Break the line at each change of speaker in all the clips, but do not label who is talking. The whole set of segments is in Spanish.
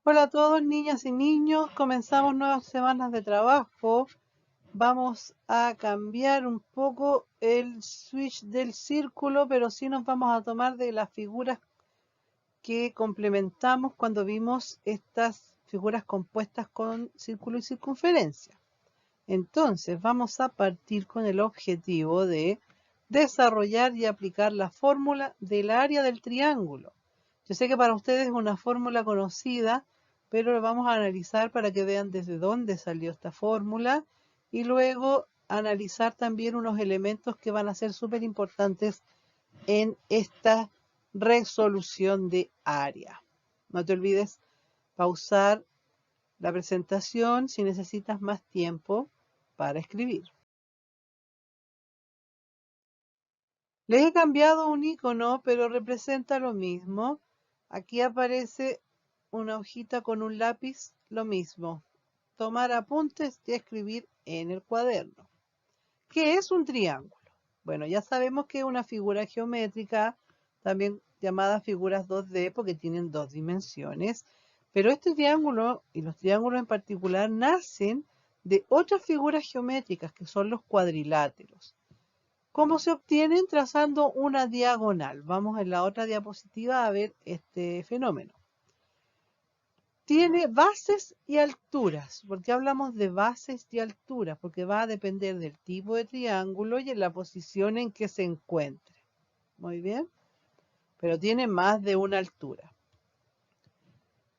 Hola a todos, niñas y niños. Comenzamos nuevas semanas de trabajo. Vamos a cambiar un poco el switch del círculo, pero sí nos vamos a tomar de las figuras que complementamos cuando vimos estas figuras compuestas con círculo y circunferencia. Entonces, vamos a partir con el objetivo de desarrollar y aplicar la fórmula del área del triángulo. Yo sé que para ustedes es una fórmula conocida, pero lo vamos a analizar para que vean desde dónde salió esta fórmula y luego analizar también unos elementos que van a ser súper importantes en esta resolución de área. No te olvides pausar la presentación si necesitas más tiempo para escribir. Les he cambiado un icono, pero representa lo mismo. Aquí aparece una hojita con un lápiz, lo mismo. Tomar apuntes y escribir en el cuaderno. ¿Qué es un triángulo? Bueno, ya sabemos que es una figura geométrica, también llamada figuras 2D porque tienen dos dimensiones, pero este triángulo y los triángulos en particular nacen de otras figuras geométricas que son los cuadriláteros. ¿Cómo se obtienen? Trazando una diagonal. Vamos en la otra diapositiva a ver este fenómeno. Tiene bases y alturas. ¿Por qué hablamos de bases y alturas? Porque va a depender del tipo de triángulo y en la posición en que se encuentre. Muy bien. Pero tiene más de una altura.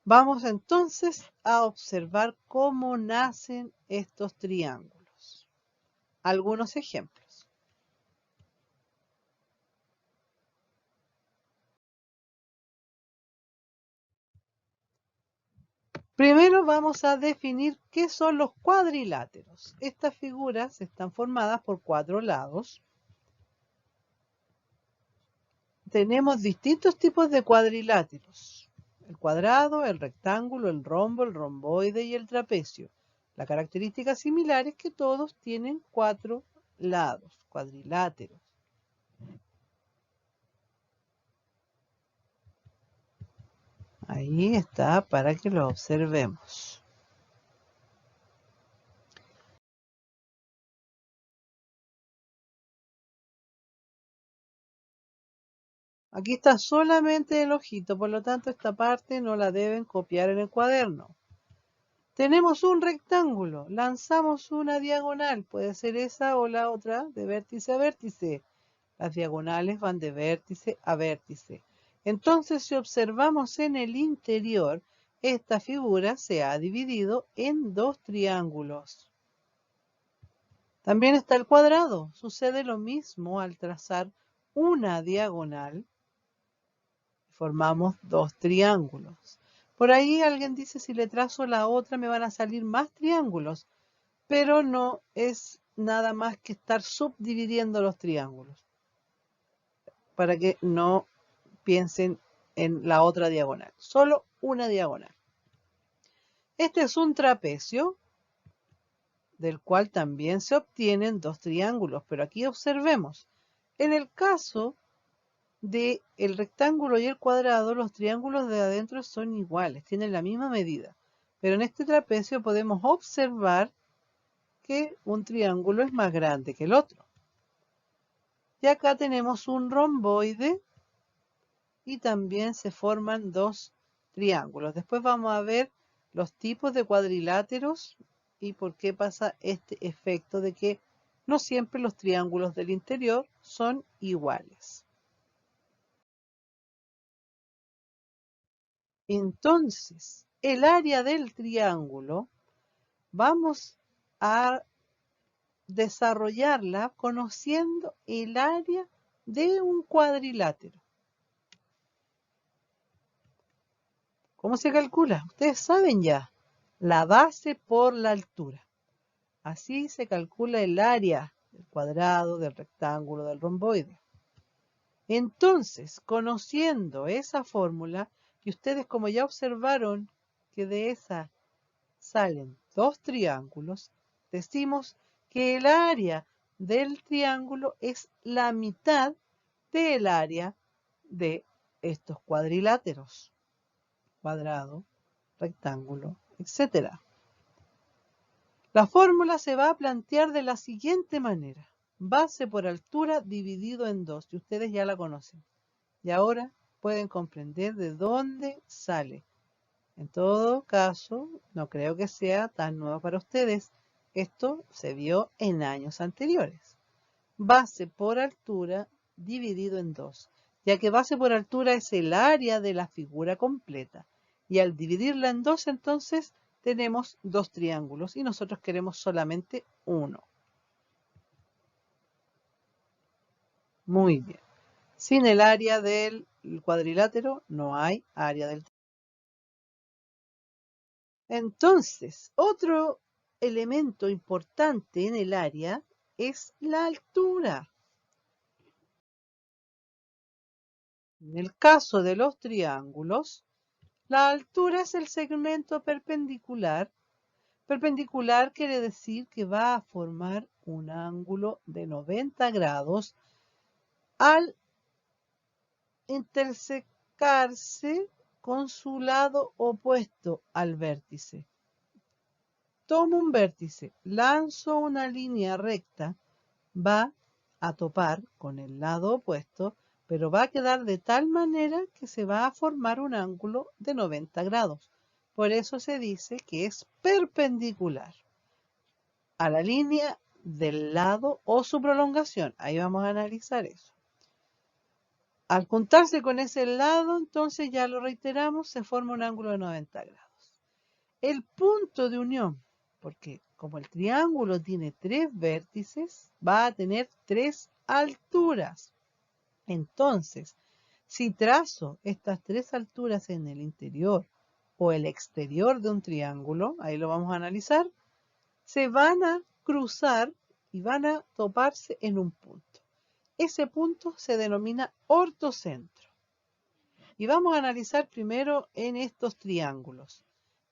Vamos entonces a observar cómo nacen estos triángulos. Algunos ejemplos. Primero vamos a definir qué son los cuadriláteros. Estas figuras están formadas por cuatro lados. Tenemos distintos tipos de cuadriláteros. El cuadrado, el rectángulo, el rombo, el romboide y el trapecio. La característica similar es que todos tienen cuatro lados, cuadriláteros. Ahí está para que lo observemos. Aquí está solamente el ojito, por lo tanto esta parte no la deben copiar en el cuaderno. Tenemos un rectángulo, lanzamos una diagonal, puede ser esa o la otra, de vértice a vértice. Las diagonales van de vértice a vértice. Entonces, si observamos en el interior, esta figura se ha dividido en dos triángulos. También está el cuadrado. Sucede lo mismo al trazar una diagonal. Formamos dos triángulos. Por ahí alguien dice, si le trazo la otra me van a salir más triángulos, pero no es nada más que estar subdividiendo los triángulos, para que no piensen en la otra diagonal, solo una diagonal. Este es un trapecio, del cual también se obtienen dos triángulos, pero aquí observemos, en el caso del rectángulo y el cuadrado, los triángulos de adentro son iguales, tienen la misma medida. Pero en este trapecio podemos observar que un triángulo es más grande que el otro. Y acá tenemos un romboide y también se forman dos triángulos. Después vamos a ver los tipos de cuadriláteros y por qué pasa este efecto de que no siempre los triángulos del interior son iguales. Entonces, el área del triángulo vamos a desarrollarla conociendo el área de un cuadrilátero. ¿Cómo se calcula? Ustedes saben ya, la base por la altura. Así se calcula el área del cuadrado, del rectángulo, del romboide. Entonces, conociendo esa fórmula, y ustedes como ya observaron que de esa salen dos triángulos, decimos que el área del triángulo es la mitad del área de estos cuadriláteros. Cuadrado, rectángulo, etc. La fórmula se va a plantear de la siguiente manera. Base por altura dividido en 2, y ustedes ya la conocen. Y ahora pueden comprender de dónde sale. En todo caso, no creo que sea tan nuevo para ustedes. Esto se vio en años anteriores. Base por altura dividido en 2, ya que base por altura es el área de la figura completa. Y al dividirla en 2, entonces tenemos 2 triángulos y nosotros queremos solamente uno. Muy bien. Sin el área del cuadrilátero no hay área del triángulo. Entonces, otro elemento importante en el área es la altura. En el caso de los triángulos, la altura es el segmento perpendicular. Perpendicular quiere decir que va a formar un ángulo de 90 grados al intersecarse con su lado opuesto al vértice. Tomo un vértice, lanzo una línea recta, va a topar con el lado opuesto, pero va a quedar de tal manera que se va a formar un ángulo de 90 grados. Por eso se dice que es perpendicular a la línea del lado o su prolongación. Ahí vamos a analizar eso. Al juntarse con ese lado, entonces ya lo reiteramos, se forma un ángulo de 90 grados. El punto de unión, porque como el triángulo tiene 3 vértices, va a tener 3 alturas. Entonces, si trazo estas 3 alturas en el interior o el exterior de un triángulo, ahí lo vamos a analizar, se van a cruzar y van a toparse en un punto. Ese punto se denomina ortocentro. Y vamos a analizar primero en estos triángulos.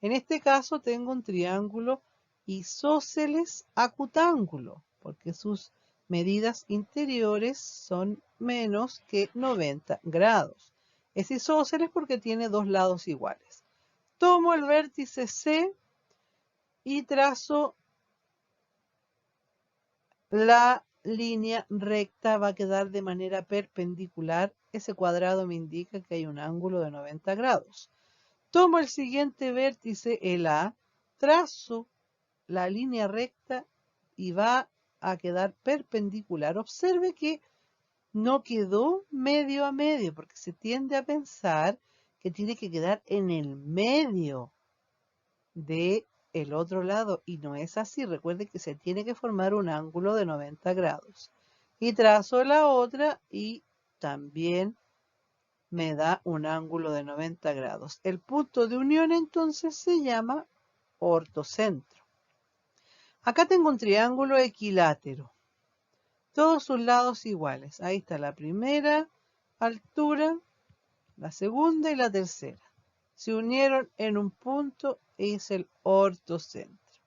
En este caso tengo un triángulo isósceles acutángulo, porque sus medidas interiores son menos que 90 grados. Es isósceles porque tiene 2 lados iguales. Tomo el vértice C y trazo la línea recta, va a quedar de manera perpendicular. Ese cuadrado me indica que hay un ángulo de 90 grados. Tomo el siguiente vértice, el A, trazo la línea recta y va a quedar perpendicular. Observe que no quedó medio a medio, porque se tiende a pensar que tiene que quedar en el medio de el otro lado, y no es así. Recuerde que se tiene que formar un ángulo de 90 grados. Y trazo la otra y también me da un ángulo de 90 grados. El punto de unión entonces se llama ortocentro. Acá tengo un triángulo equilátero. Todos sus lados iguales. Ahí está la primera altura, la segunda y la tercera. Se unieron en un punto y es el ortocentro.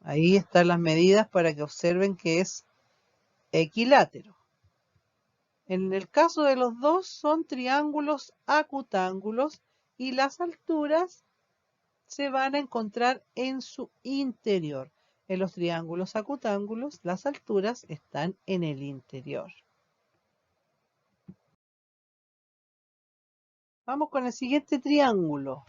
Ahí están las medidas para que observen que es equilátero. En el caso de los dos son triángulos acutángulos y las alturas se van a encontrar en su interior. En los triángulos acutángulos las alturas están en el interior. Vamos con el siguiente triángulo.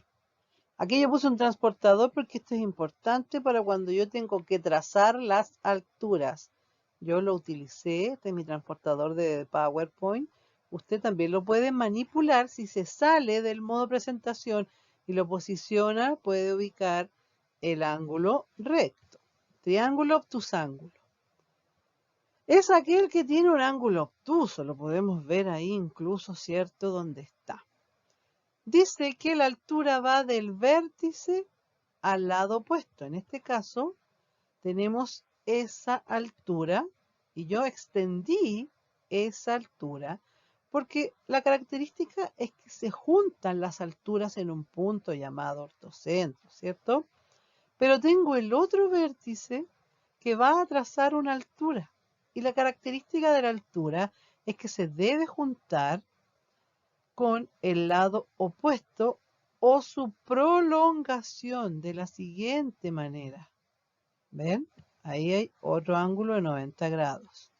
Aquí yo puse un transportador porque esto es importante para cuando yo tengo que trazar las alturas. Yo lo utilicé, este es mi transportador de PowerPoint. Usted también lo puede manipular si se sale del modo presentación y lo posiciona, puede ubicar el ángulo recto. Triángulo obtusángulo. Es aquel que tiene un ángulo obtuso, lo podemos ver ahí incluso, ¿cierto?, donde está. Dice que la altura va del vértice al lado opuesto. En este caso, tenemos esa altura y yo extendí esa altura porque la característica es que se juntan las alturas en un punto llamado ortocentro, ¿cierto? Pero tengo el otro vértice que va a trazar una altura y la característica de la altura es que se debe juntar con el lado opuesto o su prolongación de la siguiente manera. ¿Ven? Ahí hay otro ángulo de 90 grados.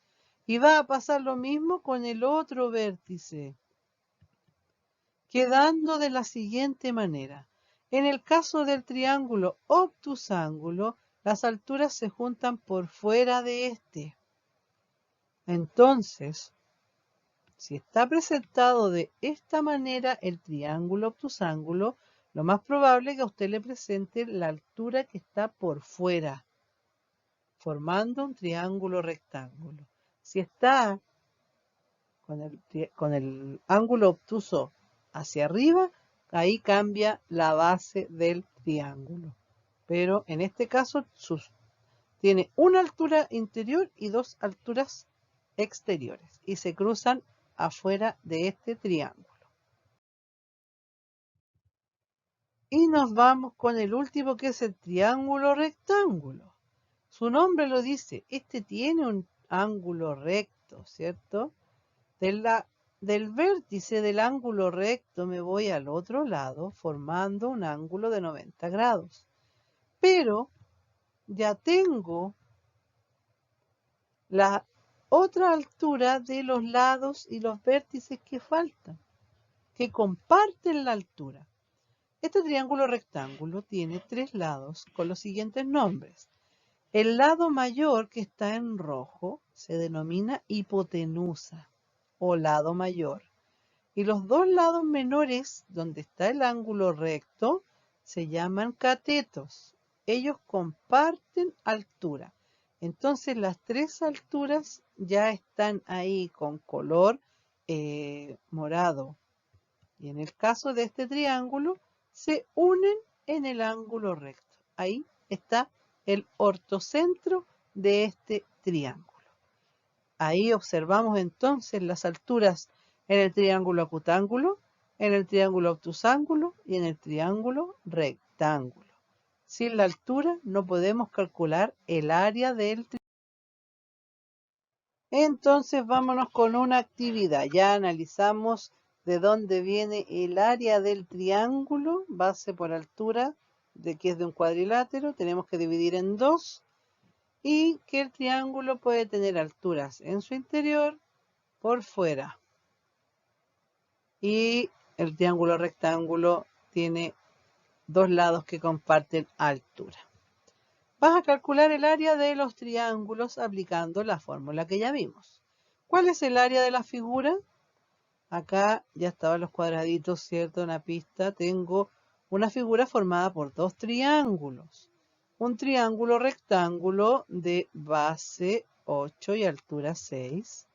Y va a pasar lo mismo con el otro vértice, quedando de la siguiente manera. En el caso del triángulo obtusángulo, las alturas se juntan por fuera de este. Entonces, si está presentado de esta manera el triángulo obtusángulo, lo más probable es que a usted le presente la altura que está por fuera, formando un triángulo rectángulo. Si está con el ángulo obtuso hacia arriba, ahí cambia la base del triángulo. Pero en este caso tiene una altura interior y dos alturas exteriores y se cruzan afuera de este triángulo. Y nos vamos con el último, que es el triángulo rectángulo. Su nombre lo dice, este tiene un ángulo recto, ¿cierto? Del vértice del ángulo recto me voy al otro lado formando un ángulo de 90 grados. Pero ya tengo la otra altura de los lados y los vértices que faltan, que comparten la altura. Este triángulo rectángulo tiene tres lados con los siguientes nombres. El lado mayor, que está en rojo, se denomina hipotenusa o lado mayor. Y los dos lados menores, donde está el ángulo recto, se llaman catetos. Ellos comparten altura. Entonces las tres alturas ya están ahí con color morado. Y en el caso de este triángulo, se unen en el ángulo recto. Ahí está el ortocentro de este triángulo. Ahí observamos entonces las alturas en el triángulo acutángulo, en el triángulo obtusángulo y en el triángulo rectángulo. Sin la altura no podemos calcular el área del triángulo. Entonces vámonos con una actividad. Ya analizamos de dónde viene el área del triángulo, base por altura, de que es de un cuadrilátero. Tenemos que dividir en dos y que el triángulo puede tener alturas en su interior, por fuera. Y el triángulo rectángulo tiene dos lados que comparten altura. Vas a calcular el área de los triángulos aplicando la fórmula que ya vimos. ¿Cuál es el área de la figura? Acá ya estaban los cuadraditos, ¿cierto? En la pista tengo una figura formada por dos triángulos. Un triángulo rectángulo de base 8 y altura 6.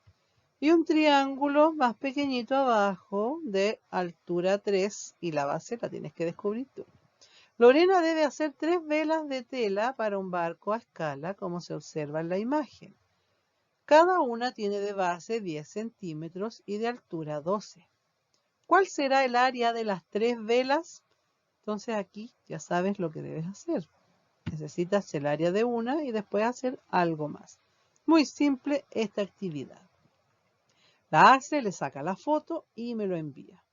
Y un triángulo más pequeñito abajo de altura 3 y la base la tienes que descubrir tú. Lorena debe hacer 3 velas de tela para un barco a escala, como se observa en la imagen. Cada una tiene de base 10 centímetros y de altura 12. ¿Cuál será el área de las 3 velas? Entonces aquí ya sabes lo que debes hacer. Necesitas el área de una y después hacer algo más. Muy simple esta actividad. La hace, le saca la foto y me lo envía.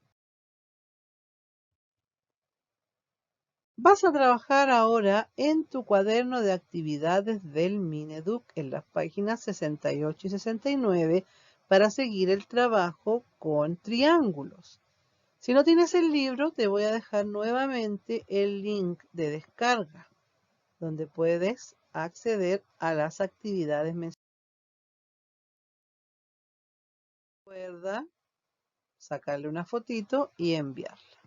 Vas a trabajar ahora en tu cuaderno de actividades del Mineduc en las páginas 68 y 69 para seguir el trabajo con triángulos. Si no tienes el libro, te voy a dejar nuevamente el link de descarga, donde puedes acceder a las actividades mencionadas. Recuerda sacarle una fotito y enviarla.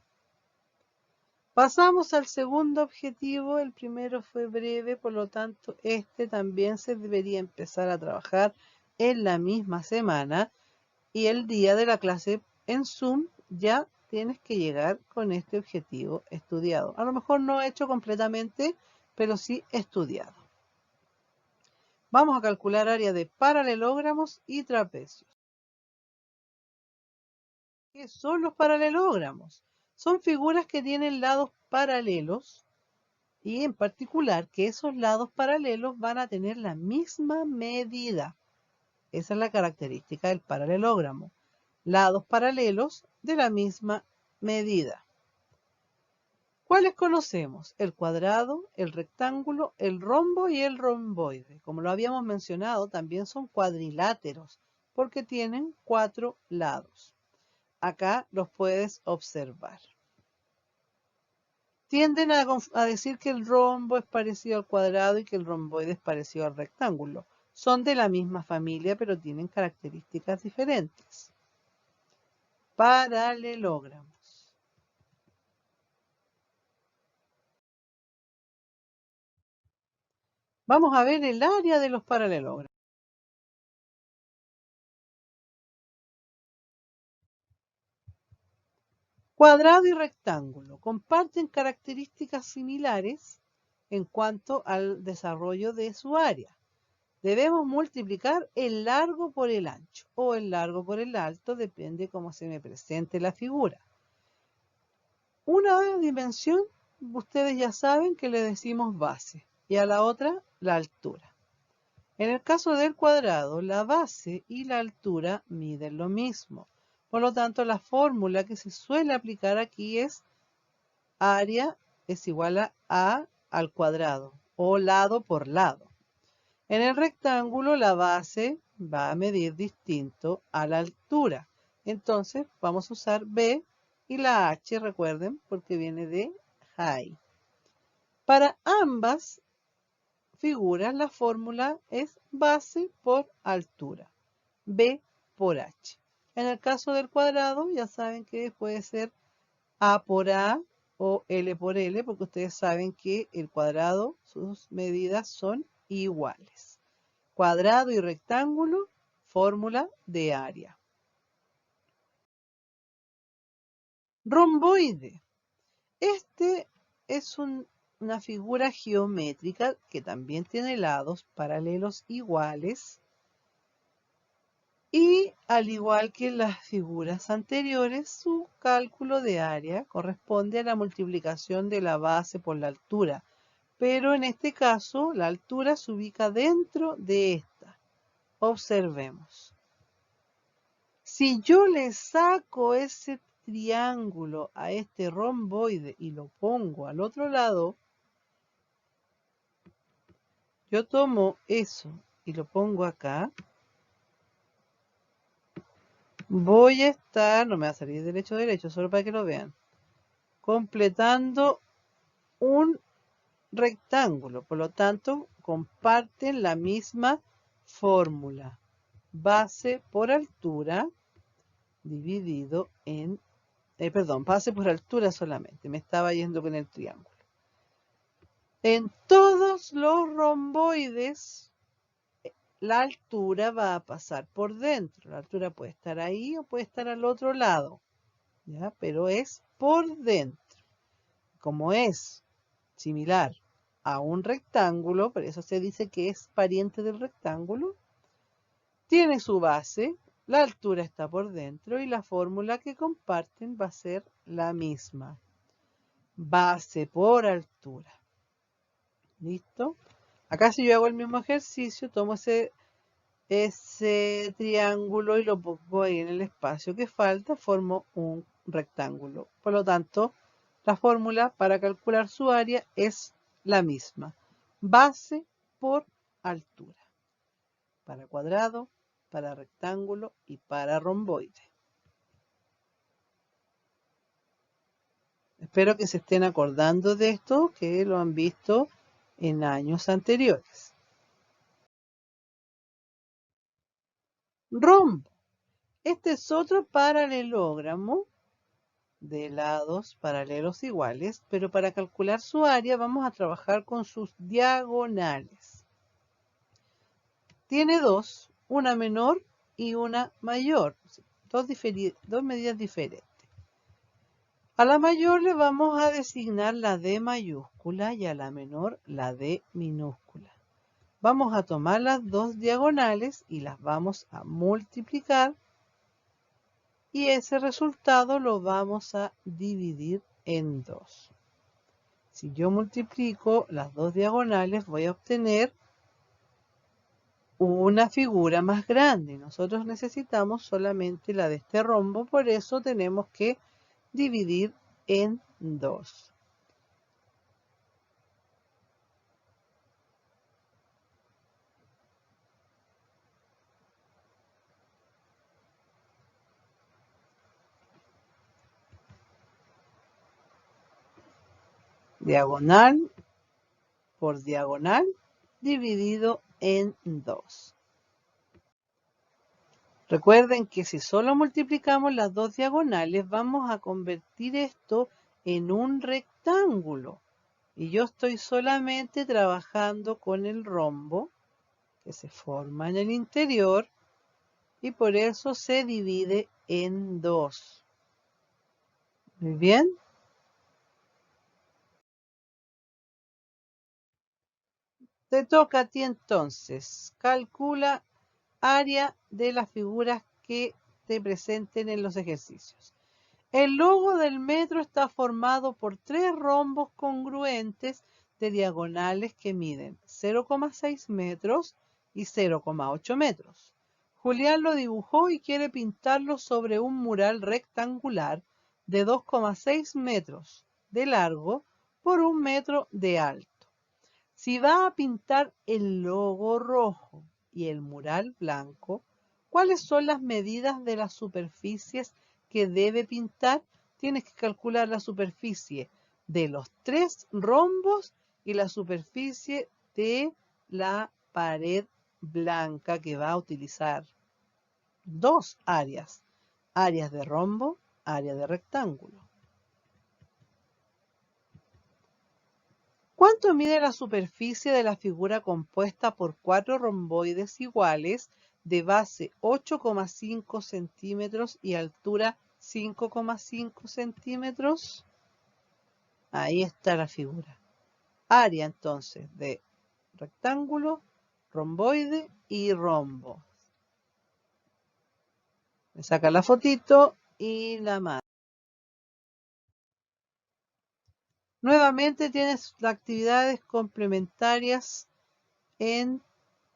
Pasamos al segundo objetivo. El primero fue breve, por lo tanto este también se debería empezar a trabajar en la misma semana y el día de la clase en Zoom ya tienes que llegar con este objetivo estudiado. A lo mejor no hecho completamente, pero sí estudiado. Vamos a calcular área de paralelogramos y trapecios. ¿Qué son los paralelogramos? Son figuras que tienen lados paralelos y en particular que esos lados paralelos van a tener la misma medida. Esa es la característica del paralelogramo. Lados paralelos de la misma medida. ¿Cuáles conocemos? El cuadrado, el rectángulo, el rombo y el romboide. Como lo habíamos mencionado, también son cuadriláteros porque tienen 4 lados. Acá los puedes observar. Tienden a decir que el rombo es parecido al cuadrado y que el romboide es parecido al rectángulo. Son de la misma familia, pero tienen características diferentes. Paralelogramos. Vamos a ver el área de los paralelogramos. Cuadrado y rectángulo comparten características similares en cuanto al desarrollo de su área. Debemos multiplicar el largo por el ancho o el largo por el alto, depende cómo se me presente la figura. Una dimensión, ustedes ya saben que le decimos base y a la otra la altura. En el caso del cuadrado, la base y la altura miden lo mismo. Por lo tanto, la fórmula que se suele aplicar aquí es área es igual a A al cuadrado o lado por lado. En el rectángulo la base va a medir distinto a la altura. Entonces vamos a usar B y la H, recuerden, porque viene de high. Para ambas figuras la fórmula es base por altura, B por H. En el caso del cuadrado ya saben que puede ser A por A o L por L, porque ustedes saben que el cuadrado, sus medidas son iguales. Cuadrado y rectángulo, fórmula de área. Romboide. Este es una figura geométrica que también tiene lados paralelos iguales y al igual que las figuras anteriores, su cálculo de área corresponde a la multiplicación de la base por la altura, pero en este caso la altura se ubica dentro de esta. Observemos. Si yo le saco ese triángulo a este romboide y lo pongo al otro lado, yo tomo eso y lo pongo acá, voy a estar, no me va a salir derecho, solo para que lo vean, completando un rectángulo. Por lo tanto, comparten la misma fórmula. Base por altura dividido en, base por altura solamente. Me estaba yendo con el triángulo. En todos los romboides, la altura va a pasar por dentro. La altura puede estar ahí o puede estar al otro lado, ¿ya? Pero es por dentro. Como es similar a un rectángulo, por eso se dice que es pariente del rectángulo, tiene su base, la altura está por dentro y la fórmula que comparten va a ser la misma. Base por altura. ¿Listo? Acá si yo hago el mismo ejercicio, tomo ese triángulo y lo pongo ahí en el espacio que falta, formo un rectángulo. Por lo tanto, la fórmula para calcular su área es la misma. Base por altura. Para cuadrado, para rectángulo y para romboide. Espero que se estén acordando de esto, que lo han visto en años anteriores. Rombo. Este es otro paralelogramo de lados paralelos iguales, pero para calcular su área vamos a trabajar con sus diagonales. Tiene dos, una menor y una mayor, dos medidas diferentes. A la mayor le vamos a designar la D mayúscula y a la menor la D minúscula. Vamos a tomar las dos diagonales y las vamos a multiplicar y ese resultado lo vamos a dividir en 2. Si yo multiplico las dos diagonales voy a obtener una figura más grande. Nosotros necesitamos solamente la de este rombo, por eso tenemos que dividir en 2. diagonal por diagonal dividido en 2. Recuerden que si solo multiplicamos las dos diagonales, vamos a convertir esto en un rectángulo. Y yo estoy solamente trabajando con el rombo que se forma en el interior y por eso se divide en 2. Muy bien. Te toca a ti entonces. Calcula área de las figuras que te presenten en los ejercicios. El logo del metro está formado por 3 rombos congruentes de diagonales que miden 0,6 metros y 0,8 metros. Julián lo dibujó y quiere pintarlo sobre un mural rectangular de 2,6 metros de largo por 1 metro de alto. Si va a pintar el logo rojo y el mural blanco, ¿cuáles son las medidas de las superficies que debe pintar? Tienes que calcular la superficie de los 3 rombos y la superficie de la pared blanca que va a utilizar. 2 áreas. Áreas de rombo, área de rectángulo. ¿Cuánto mide la superficie de la figura compuesta por 4 romboides iguales de base 8,5 centímetros y altura 5,5 centímetros? Ahí está la figura. Área entonces de rectángulo, romboide y rombo. Me saca la fotito y la manda. Nuevamente tienes actividades complementarias en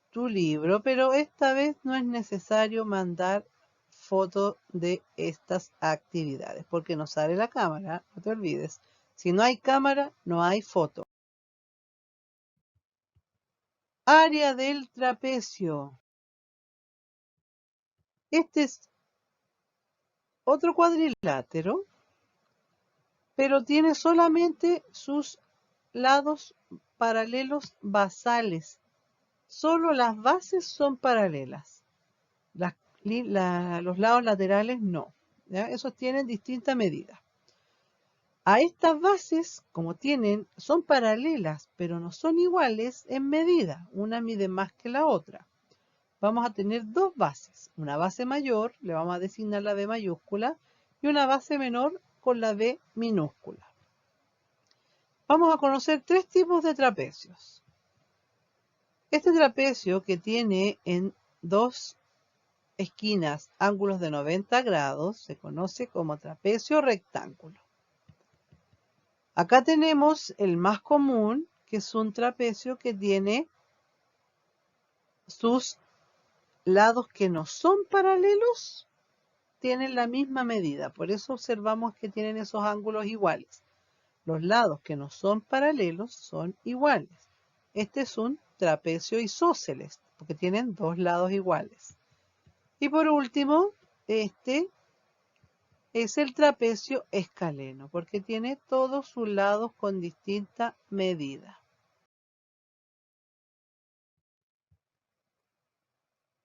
tu libro, pero esta vez no es necesario mandar foto de estas actividades, porque no sale la cámara, no te olvides. Si no hay cámara, no hay foto. Área del trapecio. Este es otro cuadrilátero, pero tiene solamente sus lados paralelos basales. Solo las bases son paralelas. Los lados laterales no. ¿Ya? Esos tienen distinta medida. A estas bases, como son paralelas, pero no son iguales en medida. Una mide más que la otra. Vamos a tener 2 bases. Una base mayor, le vamos a designar la B mayúscula, y una base menor con la B minúscula. Vamos a conocer 3 tipos de trapecios. Este trapecio que tiene en 2 esquinas ángulos de 90 grados se conoce como trapecio rectángulo. Acá tenemos el más común, que es un trapecio que tiene sus lados que no son paralelos, tienen la misma medida. Por eso observamos que tienen esos ángulos iguales. Los lados que no son paralelos son iguales. Este es un trapecio isósceles, porque tienen 2 lados iguales. Y por último, este es el trapecio escaleno, porque tiene todos sus lados con distinta medida.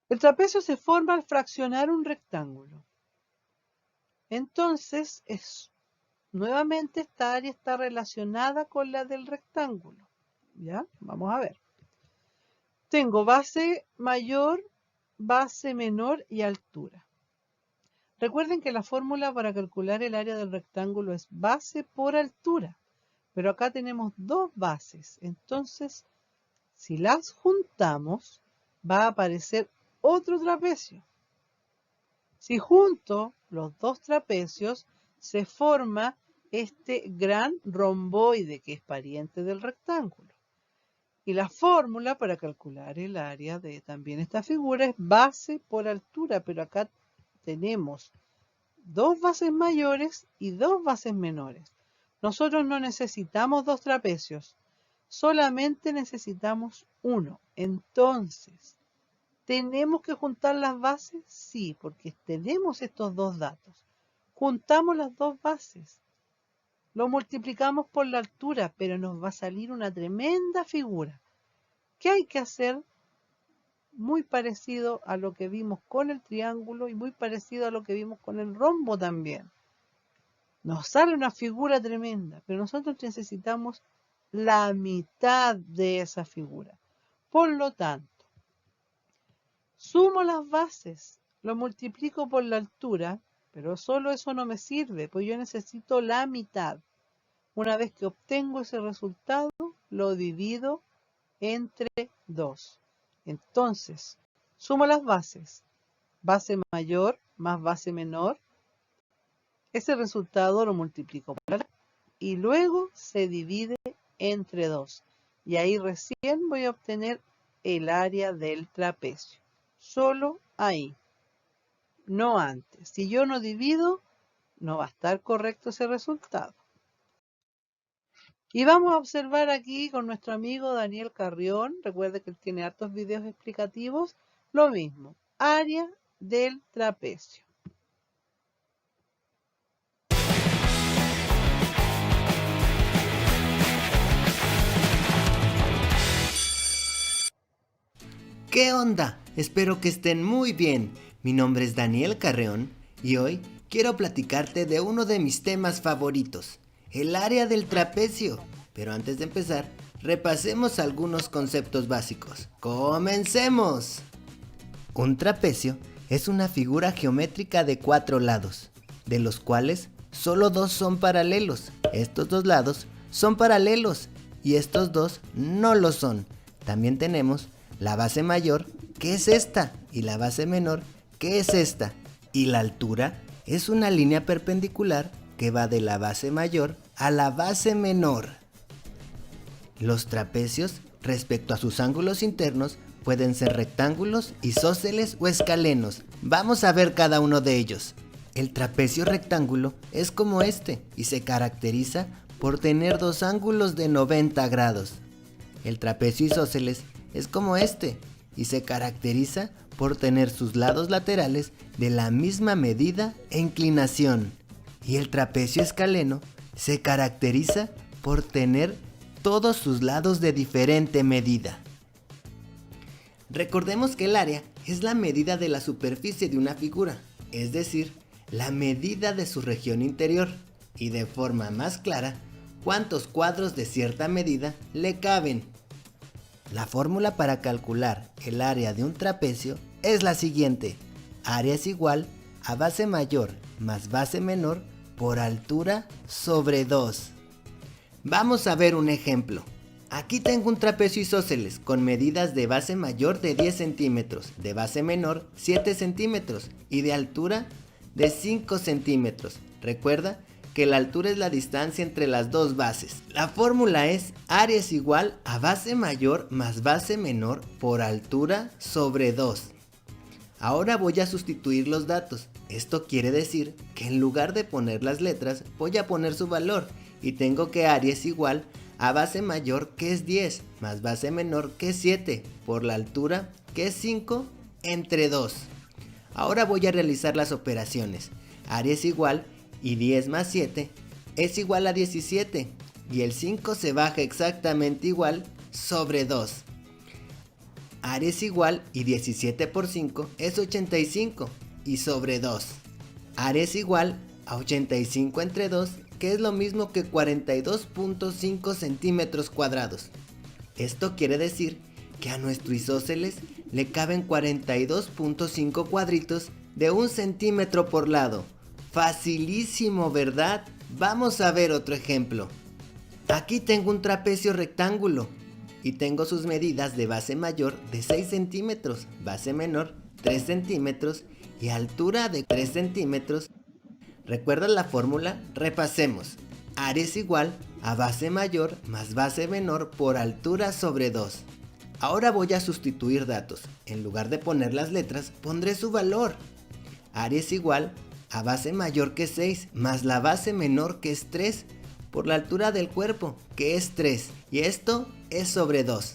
El trapecio se forma al fraccionar un rectángulo. Entonces, nuevamente esta área está relacionada con la del rectángulo. ¿Ya? Vamos a ver. Tengo base mayor, base menor y altura. Recuerden que la fórmula para calcular el área del rectángulo es base por altura. Pero acá tenemos 2 bases. Entonces, si las juntamos, va a aparecer otro trapecio. Si junto los 2 trapecios, se forma este gran romboide que es pariente del rectángulo. Y la fórmula para calcular el área de también esta figura es base por altura, pero acá tenemos 2 bases mayores y 2 bases menores. Nosotros no necesitamos 2 trapecios, solamente necesitamos uno. Entonces, ¿tenemos que juntar las bases? Sí, porque tenemos estos 2 datos. Juntamos las 2 bases. Lo multiplicamos por la altura, pero nos va a salir una tremenda figura. ¿Qué hay que hacer? Muy parecido a lo que vimos con el triángulo y muy parecido a lo que vimos con el rombo también. Nos sale una figura tremenda, pero nosotros necesitamos la mitad de esa figura. Por lo tanto, sumo las bases, lo multiplico por la altura, pero solo eso no me sirve, pues yo necesito la mitad. Una vez que obtengo ese resultado, lo divido entre 2. Entonces, sumo las bases. Base mayor más base menor. Ese resultado lo multiplico por la y luego se divide entre 2. Y ahí recién voy a obtener el área del trapecio. Solo ahí, no antes. Si yo no divido, no va a estar correcto ese resultado. Y vamos a observar aquí con nuestro amigo Daniel Carrión, recuerde que él tiene hartos videos explicativos, lo mismo, área del trapecio.
¿Qué onda? Espero que estén muy bien. Mi nombre es Daniel Carreón y hoy quiero platicarte de uno de mis temas favoritos, el área del trapecio. Pero antes de empezar, repasemos algunos conceptos básicos. ¡Comencemos! Un trapecio es una figura geométrica de 4 lados, de los cuales solo 2 son paralelos. Estos 2 lados son paralelos y estos 2 no lo son. También tenemos la base mayor, que es esta, y la base menor, que es esta. Y la altura es una línea perpendicular que va de la base mayor a la base menor. Los trapecios, respecto a sus ángulos internos, pueden ser rectángulos, isósceles o escalenos. Vamos a ver cada uno de ellos. El trapecio rectángulo es como este y se caracteriza por tener 2 ángulos de 90 grados. El trapecio isósceles es como este y se caracteriza por tener sus lados laterales de la misma medida e inclinación. Y el trapecio escaleno se caracteriza por tener todos sus lados de diferente medida. Recordemos que el área es la medida de la superficie de una figura, es decir, la medida de su región interior, y de forma más clara, cuántos cuadros de cierta medida le caben. La fórmula para calcular el área de un trapecio es la siguiente. Área es igual a base mayor más base menor por altura sobre 2. Vamos a ver un ejemplo. Aquí tengo un trapecio isósceles con medidas de base mayor de 10 centímetros, de base menor 7 centímetros y de altura de 5 centímetros. Recuerda que la altura es la distancia entre las dos bases. La fórmula es área es igual a base mayor más base menor por altura sobre 2. Ahora voy a sustituir los datos. Esto quiere decir que en lugar de poner las letras, voy a poner su valor y tengo que área es igual a base mayor, que es 10, más base menor, que es 7, por la altura, que es 5, entre 2. Ahora voy a realizar las operaciones. Área es igual y 10 más 7 es igual a 17 y el 5 se baja exactamente igual sobre 2. Área es igual y 17 por 5 es 85 y sobre 2. Área es igual a 85 entre 2, que es lo mismo que 42.5 centímetros cuadrados. Esto quiere decir que a nuestro isósceles le caben 42.5 cuadritos de 1 centímetro por lado. Facilísimo, ¿verdad? Vamos a ver otro ejemplo. Aquí tengo un trapecio rectángulo y tengo sus medidas de base mayor de 6 centímetros, base menor 3 centímetros y altura de 3 centímetros. ¿Recuerdas la fórmula? Repasemos. Área es igual a base mayor más base menor por altura sobre 2. Ahora voy a sustituir datos. En lugar de poner las letras, pondré su valor. Área es igual a base mayor, que es 6, más la base menor, que es 3, por la altura del cuerpo, que es 3, y esto es sobre 2.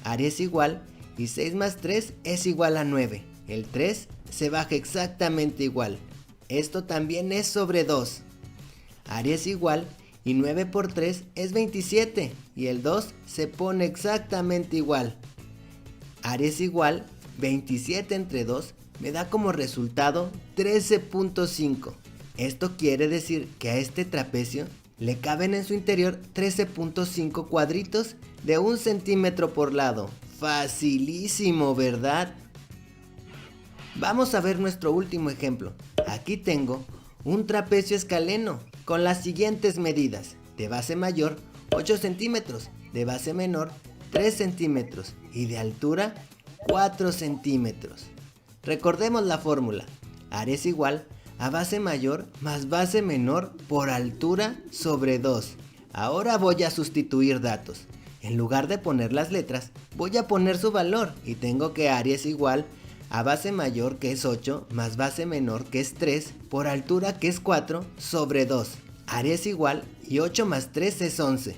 Área es igual y 6 más 3 es igual a 9. El 3 se baja exactamente igual. Esto también es sobre 2. Área es igual y 9 por 3 es 27 y el 2 se pone exactamente igual. Área es igual, 27 entre 2 me da como resultado 13.5. Esto quiere decir que a este trapecio le caben en su interior 13.5 cuadritos de 1 centímetro por lado. Facilísimo, ¿verdad? Vamos a ver nuestro último ejemplo. Aquí tengo un trapecio escaleno con las siguientes medidas. De base mayor 8 centímetros, de base menor 3 centímetros y de altura 4 centímetros. Recordemos la fórmula. Área es igual a base mayor más base menor por altura sobre 2. Ahora voy a sustituir datos. En lugar de poner las letras, voy a poner su valor y tengo que área es igual a base mayor, que es 8, más base menor, que es 3, por altura, que es 4, sobre 2. Área es igual y 8 más 3 es 11.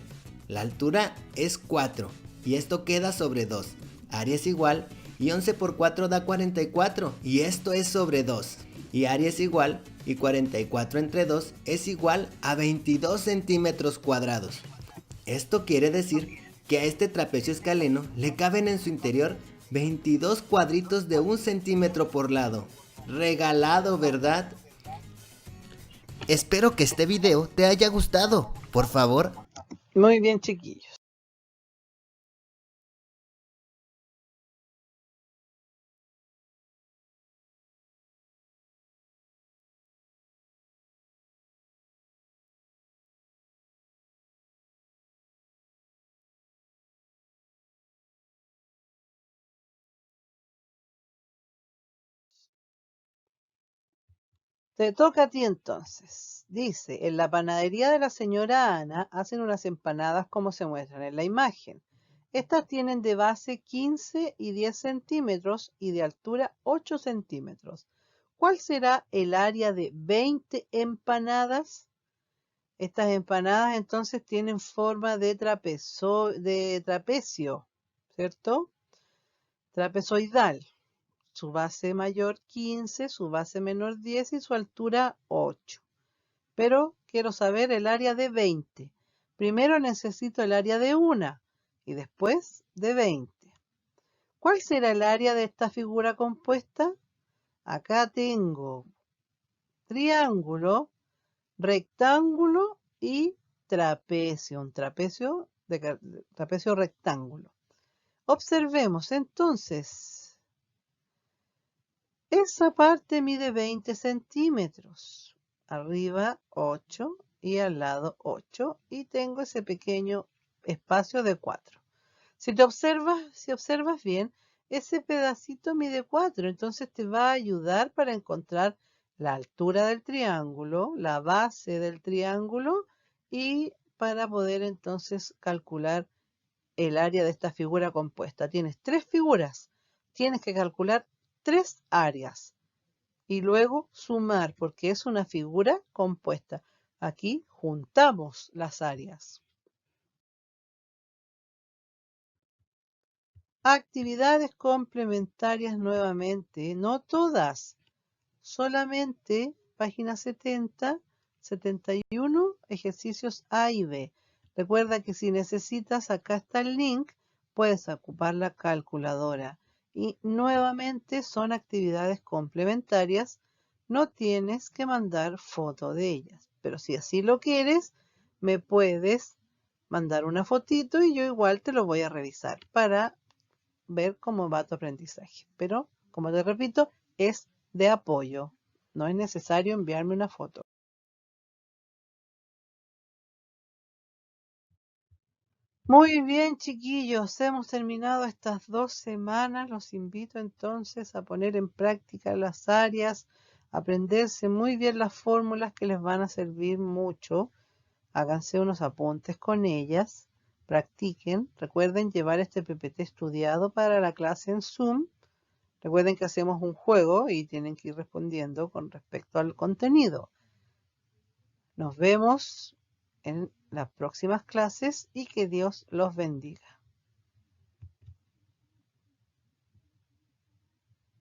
La altura es 4 y esto queda sobre 2. Área es igual y 11 por 4 da 44 y esto es sobre 2. Y área es igual y 44 entre 2 es igual a 22 centímetros cuadrados. Esto quiere decir que a este trapecio escaleno le caben en su interior 22 cuadritos de 1 centímetro por lado. Regalado, ¿verdad? Espero que este video te haya gustado. Por favor,
Muy bien, chiquillos. Te toca a ti entonces. Dice, en la panadería de la señora Ana hacen unas empanadas como se muestran en la imagen. Estas tienen de base 15 y 10 centímetros y de altura 8 centímetros. ¿Cuál será el área de 20 empanadas? Estas empanadas entonces tienen forma de trapecio, ¿cierto? Trapezoidal. Su base mayor 15, su base menor 10 y su altura 8. Pero quiero saber el área de 20. Primero necesito el área de una y después de 20. ¿Cuál será el área de esta figura compuesta? Acá tengo triángulo, rectángulo y trapecio. Un trapecio trapecio rectángulo. Observemos entonces. Esa parte mide 20 centímetros. Arriba 8 y al lado 8. Y tengo ese pequeño espacio de 4. Si observas bien, ese pedacito mide 4. Entonces te va a ayudar para encontrar la altura del triángulo, la base del triángulo y para poder entonces calcular el área de esta figura compuesta. Tienes 3 figuras. Tienes que calcular 3 áreas y luego sumar porque es una figura compuesta. Aquí juntamos las áreas. Actividades complementarias nuevamente, no todas, solamente página 70, 71, ejercicios A y B. Recuerda que si necesitas, acá está el link, puedes ocupar la calculadora. Y nuevamente son actividades complementarias, no tienes que mandar foto de ellas. Pero si así lo quieres, me puedes mandar una fotito y yo igual te lo voy a revisar para ver cómo va tu aprendizaje. Pero, como te repito, es de apoyo. No es necesario enviarme una foto. Muy bien, chiquillos, hemos terminado estas 2 semanas. Los invito entonces a poner en práctica las áreas, aprenderse muy bien las fórmulas que les van a servir mucho. Háganse unos apuntes con ellas, practiquen. Recuerden llevar este PPT estudiado para la clase en Zoom. Recuerden que hacemos un juego y tienen que ir respondiendo con respecto al contenido. Nos vemos en las próximas clases y que Dios los bendiga.